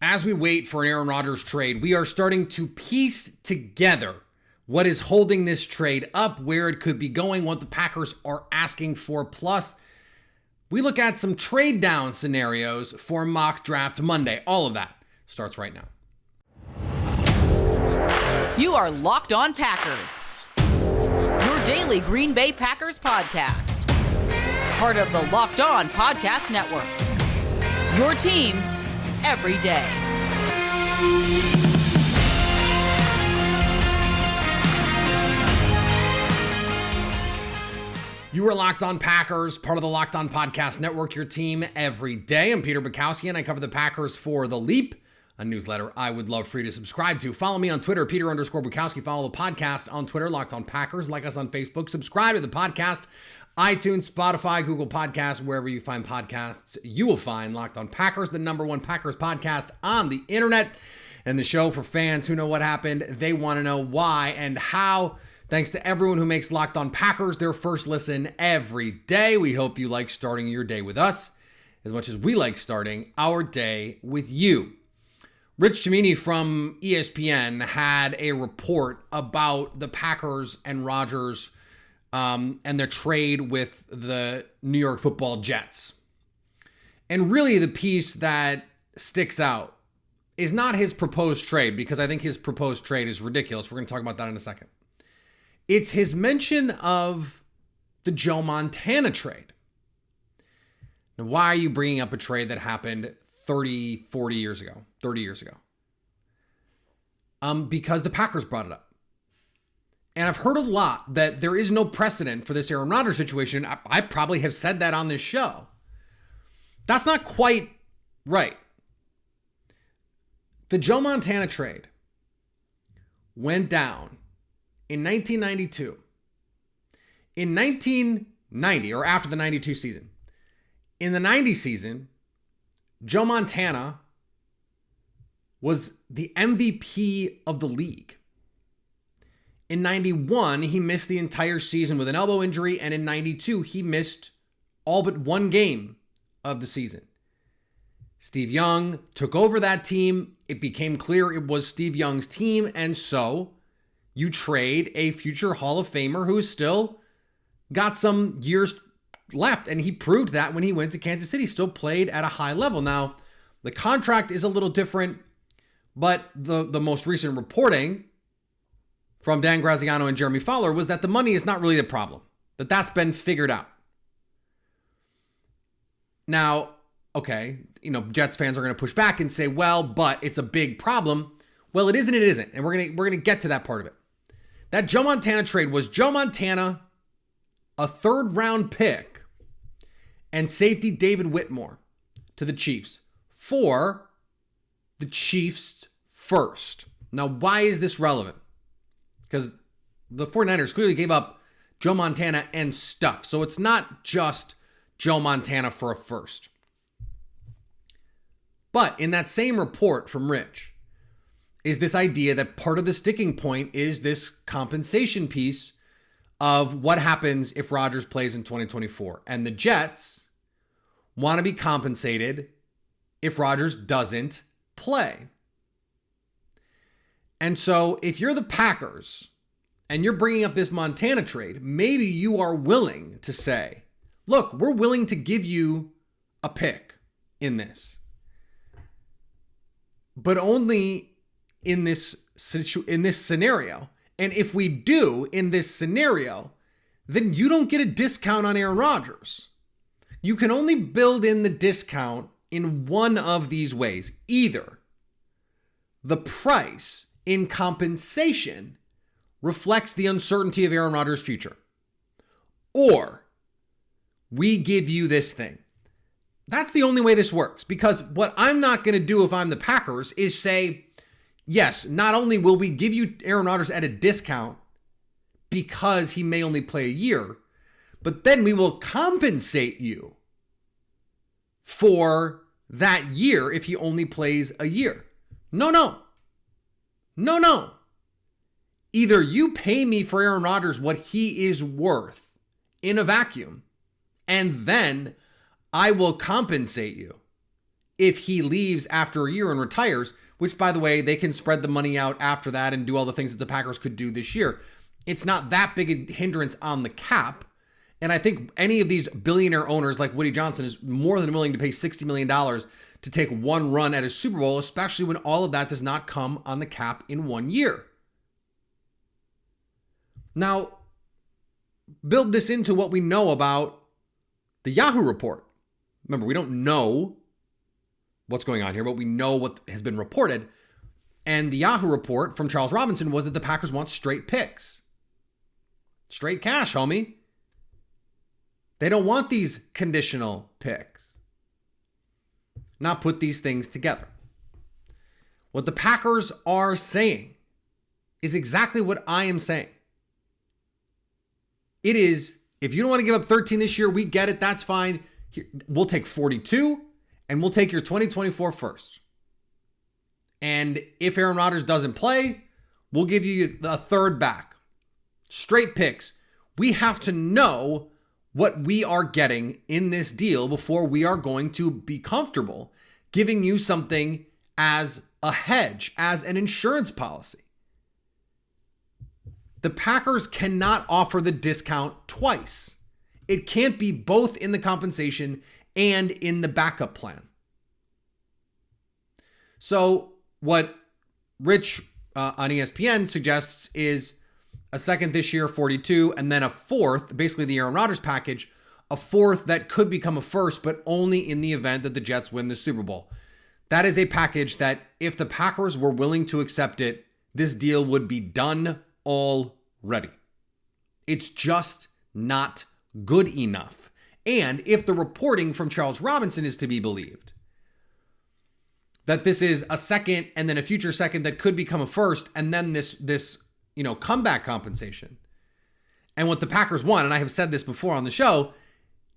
As we wait for an Aaron Rodgers trade, we are starting to piece together what is holding this trade up, where it could be going, what the Packers are asking for. Plus, we look at some trade down scenarios for Mock Draft Monday. All of that starts right now. You are Locked On Packers, your daily Green Bay Packers podcast. Part of the Locked On Podcast Network, your team every day. You are Locked On Packers, part of the Locked On Podcast Network, your team every day. I'm Peter Bukowski, and I cover the Packers for The Leap, a newsletter I would love for you to subscribe to. Follow me on Twitter, Peter_Bukowski. Follow the podcast on Twitter, Locked On Packers. Like us on Facebook. Subscribe to the podcast, iTunes, Spotify, Google Podcasts, wherever you find podcasts, you will find Locked On Packers, the #1 Packers podcast on the internet, and the show for fans who know what happened. They want to know why and how. Thanks to everyone who makes Locked On Packers their first listen every day. We hope you like starting your day with us as much as we like starting our day with you. Rich Cimini from ESPN had a report about the Packers and Rodgers and their trade with the New York Football Jets. And really the piece that sticks out is not his proposed trade, because I think his proposed trade is ridiculous. We're going to talk about that in a second. It's his mention of the Joe Montana trade. Now, why are you bringing up a trade that happened 30 years ago? Because the Packers brought it up. And I've heard a lot that there is no precedent for this Aaron Rodgers situation. I probably have said that on this show. That's not quite right. The Joe Montana trade went down in 1992. In 1990, or after the 92 season. In the 90 season, Joe Montana was the MVP of the league. In 91, he missed the entire season with an elbow injury, and in 92, he missed all but one game of the season. Steve Young took over that team. It became clear it was Steve Young's team, and so you trade a future Hall of Famer who's still got some years left, and he proved that when he went to Kansas City, still played at a high level. Now, the contract is a little different, but the most recent reporting from Dan Graziano and Jeremy Fowler was that the money is not really the problem, that's been figured out. Now, okay, Jets fans are going to push back and say, well, but it's a big problem. Well, it isn't, and we're going to get to that part of it. That Joe Montana trade was Joe Montana, a third-round pick, and safety David Whitmore to the Chiefs for the Chiefs first. Now, why is this relevant? Because the 49ers clearly gave up Joe Montana and stuff. So it's not just Joe Montana for a first. But in that same report from Rich is this idea that part of the sticking point is this compensation piece of what happens if Rodgers plays in 2024. And the Jets want to be compensated if Rodgers doesn't play. And so if you're the Packers and you're bringing up this Montana trade, maybe you are willing to say, look, we're willing to give you a pick in this, but only in this scenario. And if we do in this scenario, then you don't get a discount on Aaron Rodgers. You can only build in the discount in one of these ways. Either the price in compensation reflects the uncertainty of Aaron Rodgers' future, or we give you this thing. That's the only way this works, because what I'm not going to do if I'm the Packers is say, yes, not only will we give you Aaron Rodgers at a discount because he may only play a year, but then we will compensate you for that year if he only plays a year. No. Either you pay me for Aaron Rodgers what he is worth in a vacuum, and then I will compensate you if he leaves after a year and retires, which, by the way, they can spread the money out after that and do all the things that the Packers could do this year. It's not that big a hindrance on the cap. And I think any of these billionaire owners like Woody Johnson is more than willing to pay $60 million to take one run at a Super Bowl, especially when all of that does not come on the cap in 1 year. Now, build this into what we know about the Yahoo report. Remember, we don't know what's going on here, but we know what has been reported. And the Yahoo report from Charles Robinson was that the Packers want straight picks. Straight cash, homie. They don't want these conditional picks. Not put these things together. What the Packers are saying is exactly what I am saying. It is, if you don't want to give up 13 this year, we get it. That's fine. We'll take 42 and we'll take your 2024 first. And if Aaron Rodgers doesn't play, we'll give you a third back. Straight picks. We have to know what we are getting in this deal before we are going to be comfortable giving you something as a hedge, as an insurance policy. The Packers cannot offer the discount twice. It can't be both in the compensation and in the backup plan. So what Rich on ESPN suggests is a second this year, 42, and then a fourth, basically the Aaron Rodgers package, a fourth that could become a first, but only in the event that the Jets win the Super Bowl. That is a package that if the Packers were willing to accept it, this deal would be done already. It's just not good enough. And if the reporting from Charles Robinson is to be believed, that this is a second and then a future second that could become a first, and then this comeback compensation. And what the Packers want, and I have said this before on the show,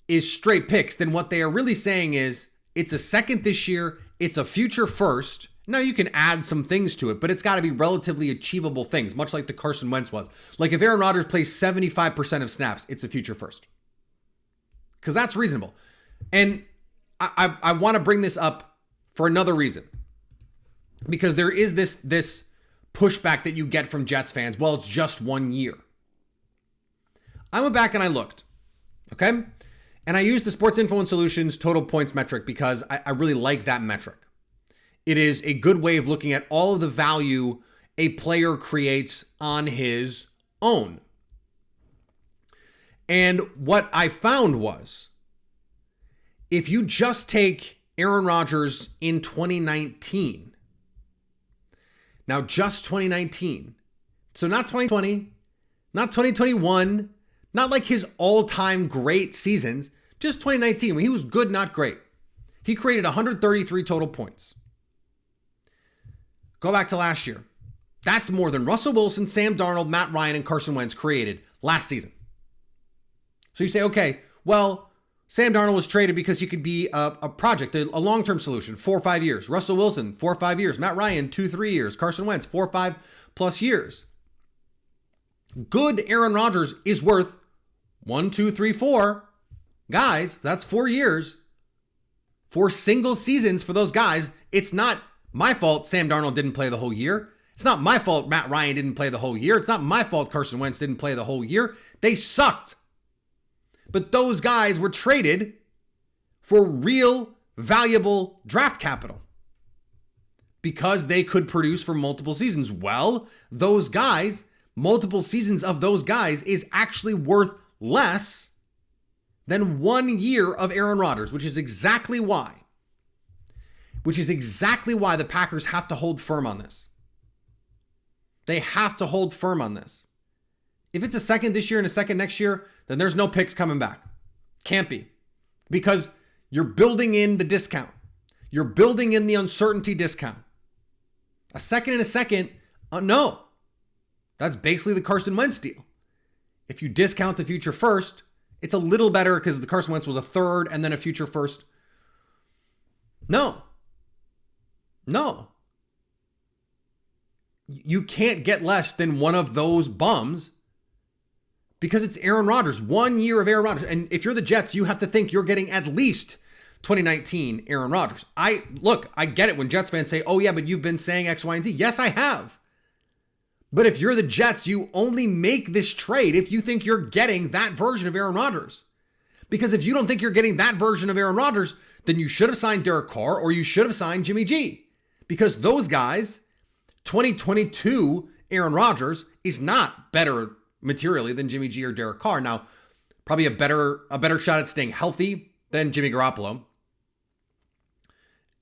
is straight picks. Then what they are really saying is it's a second this year, it's a future first. Now you can add some things to it, but it's got to be relatively achievable things, much like the Carson Wentz was. Like if Aaron Rodgers plays 75% of snaps, it's a future first. Because that's reasonable. And I want to bring this up for another reason. Because there is this pushback that you get from Jets fans. Well, it's just 1 year. I went back and I looked, okay? And I used the Sports Info and Solutions total points metric because I really like that metric. It is a good way of looking at all of the value a player creates on his own. And what I found was, if you just take Aaron Rodgers in 2019, now just 2019, so not 2020, not 2021, not like his all-time great seasons, just 2019 when he was good, not great. He created 133 total points. Go back to last year. That's more than Russell Wilson, Sam Darnold, Matt Ryan, and Carson Wentz created last season. So you say, okay, well, Sam Darnold was traded because he could be a project, a long-term solution, 4 or 5 years. Russell Wilson, 4 or 5 years. Matt Ryan, 2-3 years. Carson Wentz, 4 or 5 plus years. Good Aaron Rodgers is worth 1, 2, 3, 4 guys. That's 4 years. 4 single seasons for those guys. It's not my fault Sam Darnold didn't play the whole year. It's not my fault Matt Ryan didn't play the whole year. It's not my fault Carson Wentz didn't play the whole year. They sucked. But those guys were traded for real, valuable draft capital because they could produce for multiple seasons. Well, those guys, multiple seasons of those guys is actually worth less than 1 year of Aaron Rodgers, which is exactly why the Packers have to hold firm on this. They have to hold firm on this. If it's a second this year and a second next year, then there's no picks coming back. Can't be. Because you're building in the discount. You're building in the uncertainty discount. A second and a second, no. That's basically the Carson Wentz deal. If you discount the future first, it's a little better because the Carson Wentz was a third and then a future first. No. You can't get less than one of those bums because it's Aaron Rodgers. 1 year of Aaron Rodgers. And if you're the Jets, you have to think you're getting at least 2019 Aaron Rodgers. I get it when Jets fans say, oh yeah, but you've been saying X, Y, and Z. Yes, I have. But if you're the Jets, you only make this trade if you think you're getting that version of Aaron Rodgers. Because if you don't think you're getting that version of Aaron Rodgers, then you should have signed Derek Carr or you should have signed Jimmy G. Because those guys, 2022 Aaron Rodgers is not better materially than Jimmy G or Derek Carr. Now, probably a better shot at staying healthy than Jimmy Garoppolo.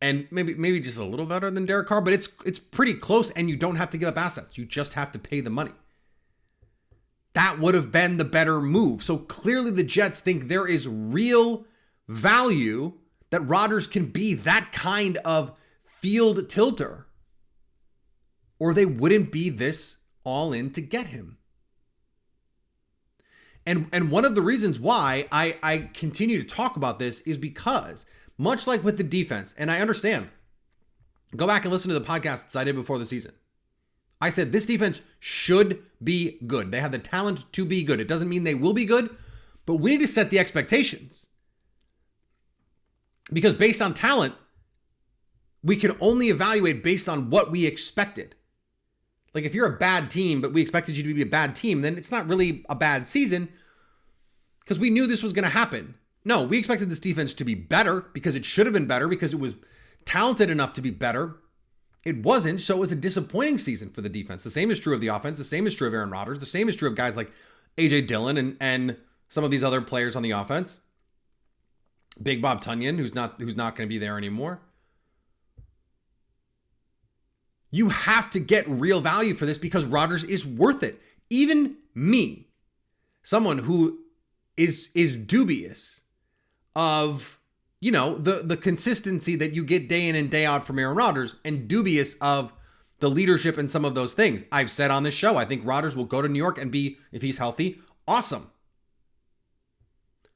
And maybe just a little better than Derek Carr, but it's pretty close, and you don't have to give up assets. You just have to pay the money. That would have been the better move. So clearly the Jets think there is real value that Rodgers can be that kind of field tilter, or they wouldn't be this all in to get him. And one of the reasons why I continue to talk about this is because, much like with the defense, and I understand, go back and listen to the podcasts I did before the season. I said this defense should be good. They have the talent to be good. It doesn't mean they will be good, but we need to set the expectations. Because based on talent, we can only evaluate based on what we expected. Like if you're a bad team, but we expected you to be a bad team, then it's not really a bad season because we knew this was going to happen. No, we expected this defense to be better because it should have been better because it was talented enough to be better. It wasn't, so it was a disappointing season for the defense. The same is true of the offense. The same is true of Aaron Rodgers. The same is true of guys like A.J. Dillon and some of these other players on the offense. Big Bob Tunyon, who's not going to be there anymore. You have to get real value for this because Rodgers is worth it. Even me, someone who is dubious of, you know, the consistency that you get day in and day out from Aaron Rodgers, and dubious of the leadership and some of those things. I've said on this show, I think Rodgers will go to New York and be, if he's healthy, awesome.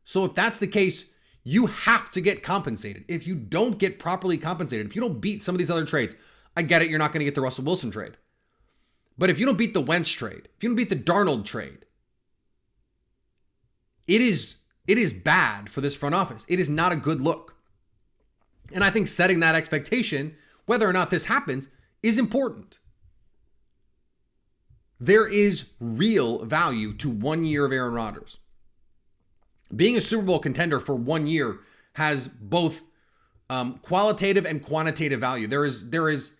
So if that's the case, you have to get compensated. If you don't get properly compensated, if you don't beat some of these other trades, I get it, you're not going to get the Russell Wilson trade. But if you don't beat the Wentz trade, if you don't beat the Darnold trade, it is bad for this front office. It is not a good look. And I think setting that expectation, whether or not this happens, is important. There is real value to 1 year of Aaron Rodgers. Being a Super Bowl contender for 1 year has both qualitative and quantitative value. There is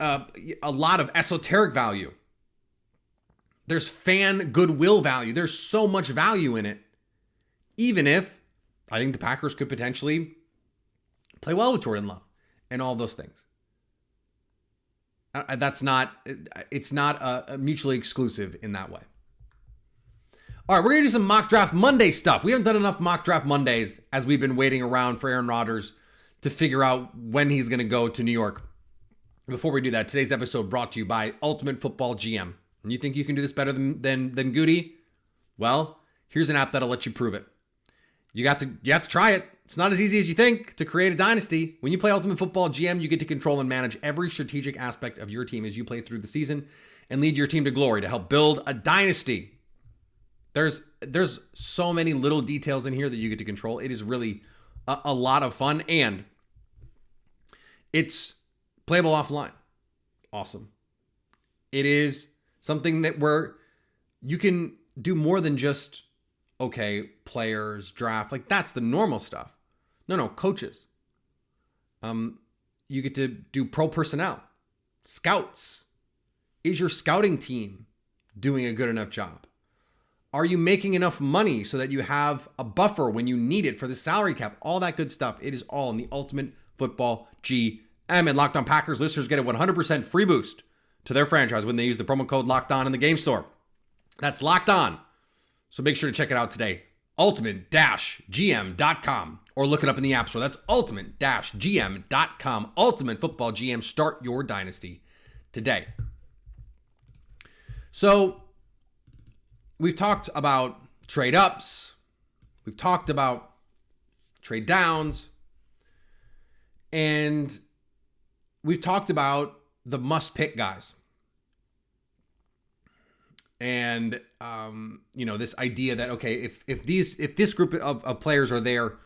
a lot of esoteric value. There's fan goodwill value. There's so much value in it. Even if I think the Packers could potentially play well with Jordan Love and all those things. It's not mutually exclusive in that way. All right, we're going to do some mock draft Monday stuff. We haven't done enough mock draft Mondays as we've been waiting around for Aaron Rodgers to figure out when he's going to go to New York. Before we do that, today's episode brought to you by Ultimate Football GM. And you think you can do this better than Goody? Well, here's an app that'll let you prove it. You have to try it. It's not as easy as you think to create a dynasty. When you play Ultimate Football GM, you get to control and manage every strategic aspect of your team as you play through the season and lead your team to glory to help build a dynasty. There's so many little details in here that you get to control. It is really a lot of fun, and it's playable offline. Awesome. It is something that where you can do more than just, okay, players, draft. Like that's the normal stuff. No, coaches. You get to do pro personnel, scouts. Is your scouting team doing a good enough job? Are you making enough money so that you have a buffer when you need it for the salary cap? All that good stuff. It is all in the Ultimate Football GM. And Locked On Packers listeners get a 100% free boost to their franchise when they use the promo code Locked On in the game store. That's Locked On. So make sure to check it out today. Ultimate-GM.com or look it up in the App Store. That's Ultimate-GM.com. Ultimate Football GM. Start your dynasty today. So we've talked about trade ups. We've talked about trade downs. And we've talked about the must pick guys. And, this idea that, okay, if this group of players are there,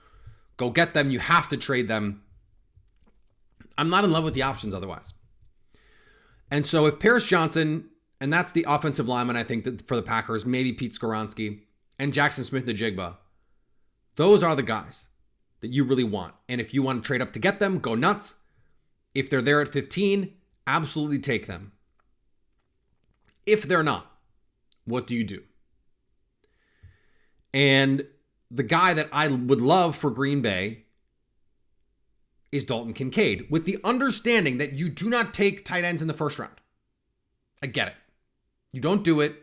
Go get them. You have to trade them. I'm not in love with the options otherwise. And so if Paris Johnson, and that's the offensive lineman, I think, that for the Packers, maybe Pete Skoronski and Jackson Smith-Njigba, those are the guys that you really want. And if you want to trade up to get them, go nuts. If they're there at 15, absolutely take them. If they're not, what do you do? And the guy that I would love for Green Bay is Dalton Kincaid, with the understanding that you do not take tight ends in the first round. I get it. You don't do it.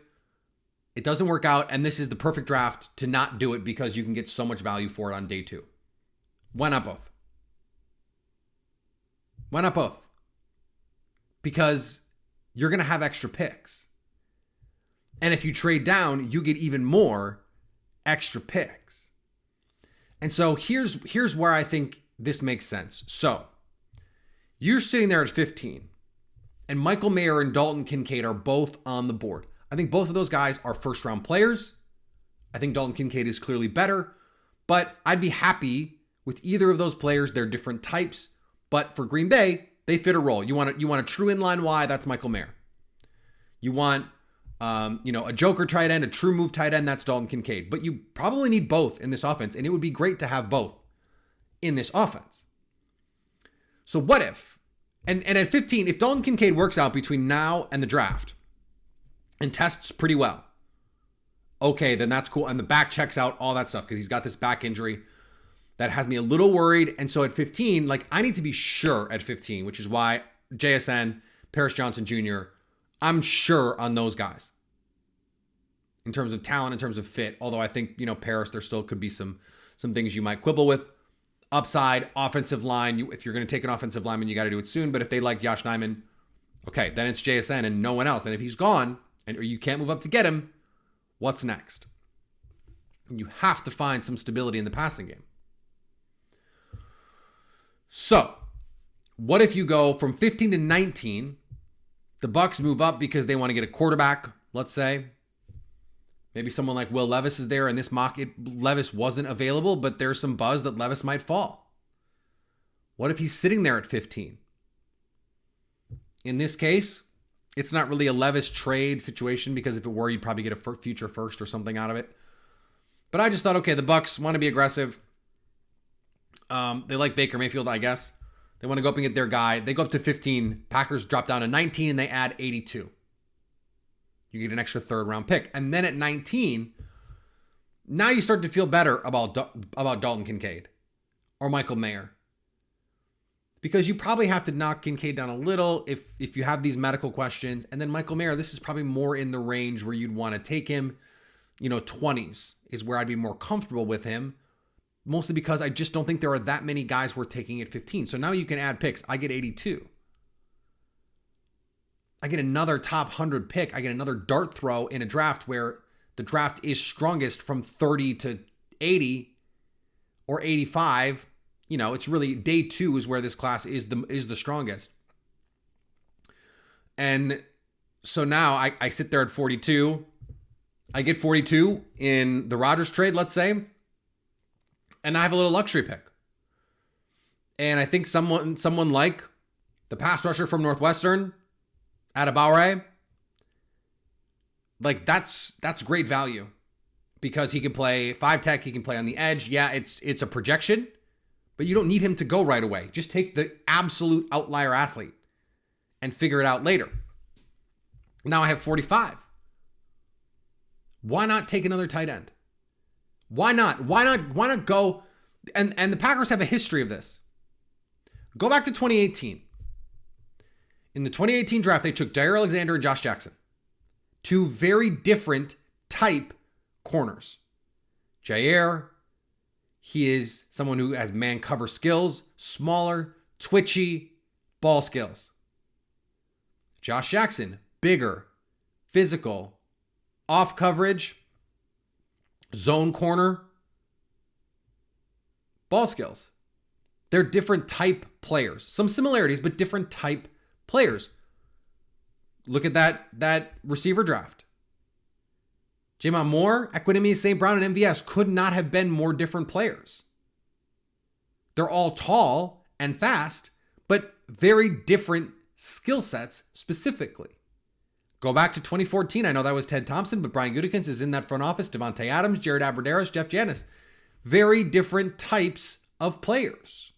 It doesn't work out, and this is the perfect draft to not do it because you can get so much value for it on day 2. Why not both? Why not both? Because you're going to have extra picks. And if you trade down, you get even more extra picks. And so here's where I think this makes sense. So you're sitting there at 15, and Michael Mayer and Dalton Kincaid are both on the board. I think both of those guys are first-round players. I think Dalton Kincaid is clearly better, but I'd be happy with either of those players. They're different types, but for Green Bay, they fit a role. You want a true inline Y, that's Michael Mayer. You want a joker tight end, a true move tight end, that's Dalton Kincaid. But you probably need both in this offense, and it would be great to have both in this offense. So what if, and at 15, if Dalton Kincaid works out between now and the draft and tests pretty well, okay, then that's cool. And the back checks out, all that stuff, because he's got this back injury that has me a little worried. And so at 15, I need to be sure at 15, which is why JSN, Paris Johnson Jr., I'm sure on those guys in terms of talent, in terms of fit. Although I think, Paris, there still could be some things you might quibble with. Upside, offensive line. If you're going to take an offensive lineman, you got to do it soon. But if they like Josh Nijman, okay, then it's JSN and no one else. And if he's gone or you can't move up to get him, what's next? You have to find some stability in the passing game. So, what if you go from 15 to 19? The Bucs move up because they want to get a quarterback, let's say. Maybe someone like Will Levis is there. In this mock, Levis wasn't available, but there's some buzz that Levis might fall. What if he's sitting there at 15? In this case, it's not really a Levis trade situation, because if it were, you'd probably get a future first or something out of it. But I just thought, okay, the Bucs want to be aggressive. They like Baker Mayfield, I guess. They want to go up and get their guy. They go up to 15. Packers drop down to 19 and they add 82. You get an extra third-round pick. And then at 19, now you start to feel better about Dalton Kincaid or Michael Mayer. Because you probably have to knock Kincaid down a little if you have these medical questions. And then Michael Mayer, this is probably more in the range where you'd want to take him. 20s is where I'd be more comfortable with him. Mostly because I just don't think there are that many guys worth taking at 15. So now you can add picks. I get 82. I get another top 100 pick. I get another dart throw in a draft where the draft is strongest from 30 to 80 or 85. It's really day 2 is where this class is the strongest. And so now I sit there at 42. I get 42 in the Rodgers trade, let's say. And I have a little luxury pick. And I think someone like the pass rusher from Northwestern, Adebawore, that's great value, because he can play 5 tech, he can play on the edge. Yeah, it's a projection, but you don't need him to go right away. Just take the absolute outlier athlete and figure it out later. Now I have 45. Why not take another tight end? Why not go? And the Packers have a history of this. Go back to 2018. In the 2018 draft, they took Jair Alexander and Josh Jackson. 2 very different type corners. Jair, he is someone who has man cover skills, smaller, twitchy, ball skills. Josh Jackson, bigger, physical, off coverage, zone corner, ball skills. They're different type players. Some similarities, but different type players. Look at that receiver draft. Jamon Moore, Equinemius St. Brown, and MVS could not have been more different players. They're all tall and fast, but very different skill sets specifically. Go back to 2014. I know that was Ted Thompson, but Brian Gutekunst is in that front office. Devontae Adams, Jared Abbrederis, Jeff Janis. Very different types of players.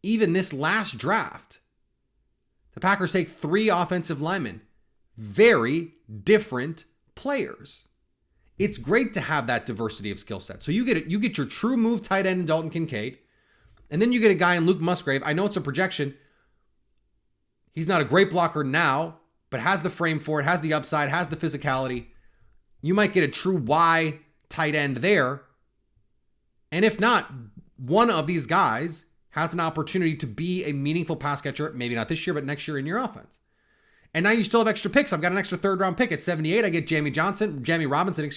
Even this last draft, the Packers take 3 offensive linemen. Very different players. It's great to have that diversity of skill set. So you get your true move tight end in Dalton Kincaid, and then you get a guy in Luke Musgrave. I know it's a projection. He's not a great blocker now, but has the frame for it, has the upside, has the physicality. You might get a true Y tight end there. And if not, one of these guys has an opportunity to be a meaningful pass catcher, maybe not this year, but next year in your offense. And now you still have extra picks. I've got an extra 3rd round pick at 78. I get Jamie Robinson,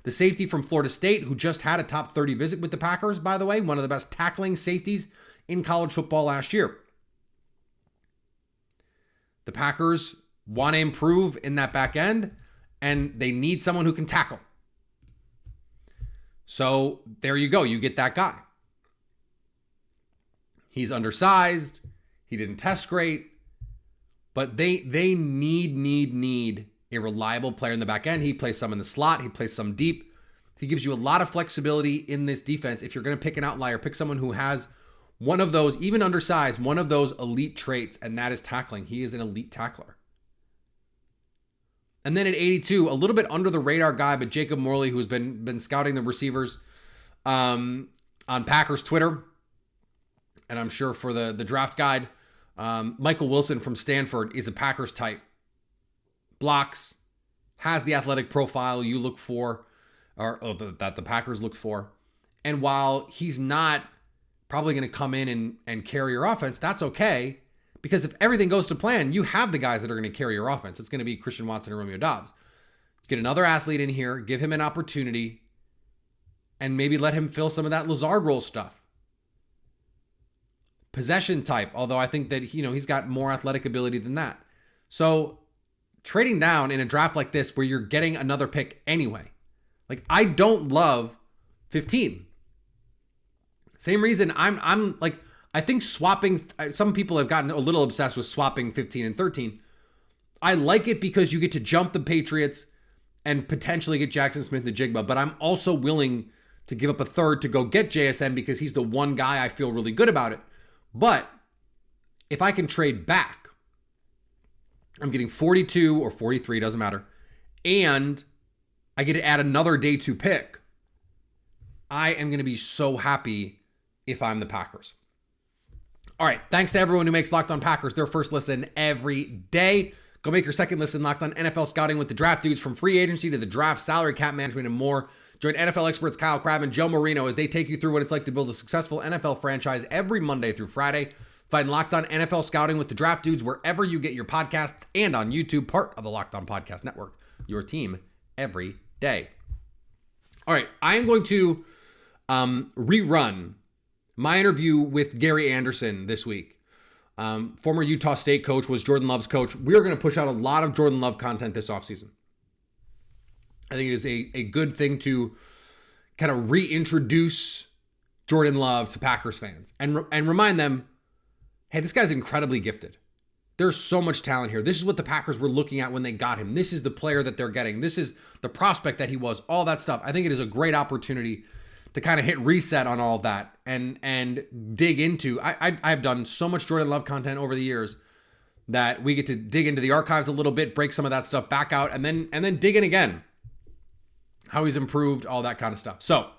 the safety from Florida State, who just had a top 30 visit with the Packers, by the way, one of the best tackling safeties in college football last year. The Packers want to improve in that back end, and they need someone who can tackle. So there you go. You get that guy. He's undersized. He didn't test great. But they need a reliable player in the back end. He plays some in the slot. He plays some deep. He gives you a lot of flexibility in this defense. If you're going to pick an outlier, pick someone who has one of those, even undersized, one of those elite traits, and that is tackling. He is an elite tackler. And then at 82, a little bit under the radar guy, but Jacob Morley, who's been scouting the receivers on Packers Twitter, and I'm sure for the draft guide. Michael Wilson from Stanford is a Packers type. Blocks, has the athletic profile you look for, that the Packers look for. And while he's not probably going to come in and carry your offense, that's okay. Because if everything goes to plan, you have the guys that are going to carry your offense. It's going to be Christian Watson and Romeo Doubs. Get another athlete in here, give him an opportunity, and maybe let him fill some of that Lazard role stuff. Possession type, although I think that he's got more athletic ability than that. So trading down in a draft like this where you're getting another pick anyway, like I don't love 15. Same reason I'm like, I think swapping, some people have gotten a little obsessed with swapping 15 and 13. I like it because you get to jump the Patriots and potentially get Jackson Smith-Njigba, but I'm also willing to give up a 3rd to go get JSN because he's the one guy I feel really good about it. But if I can trade back, I'm getting 42 or 43, doesn't matter, and I get to add another day 2 pick, I am going to be so happy if I'm the Packers. All right, thanks to everyone who makes Locked On Packers their first listen every day. Go make your second listen Locked On NFL Scouting with the Draft Dudes, from free agency to the draft, salary cap management, and more. Join NFL experts Kyle Crabb and Joe Marino as they take you through what it's like to build a successful NFL franchise every Monday through Friday. Find Locked On NFL Scouting with the Draft Dudes wherever you get your podcasts and on YouTube, part of the Locked On Podcast Network, your team every day. All right, I am going to rerun my interview with Gary Anderson this week. Former Utah State coach, was Jordan Love's coach. We are going to push out a lot of Jordan Love content this offseason. I think it is a good thing to kind of reintroduce Jordan Love to Packers fans and remind them, hey, this guy's incredibly gifted. There's so much talent here. This is what the Packers were looking at when they got him. This is the player that they're getting. This is the prospect that he was, all that stuff. I think it is a great opportunity to kind of hit reset on all of that and dig into. I've done so much Jordan Love content over the years that we get to dig into the archives a little bit, break some of that stuff back out, and then dig in again. How he's improved, all that kind of stuff. So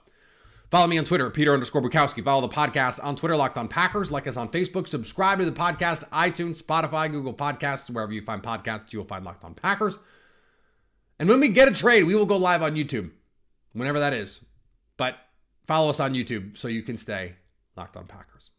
follow me on Twitter, Peter_Bukowski. Follow the podcast on Twitter, Locked On Packers. Like us on Facebook. Subscribe to the podcast, iTunes, Spotify, Google Podcasts. Wherever you find podcasts, you will find Locked On Packers. And when we get a trade, we will go live on YouTube, whenever that is. But follow us on YouTube so you can stay Locked On Packers.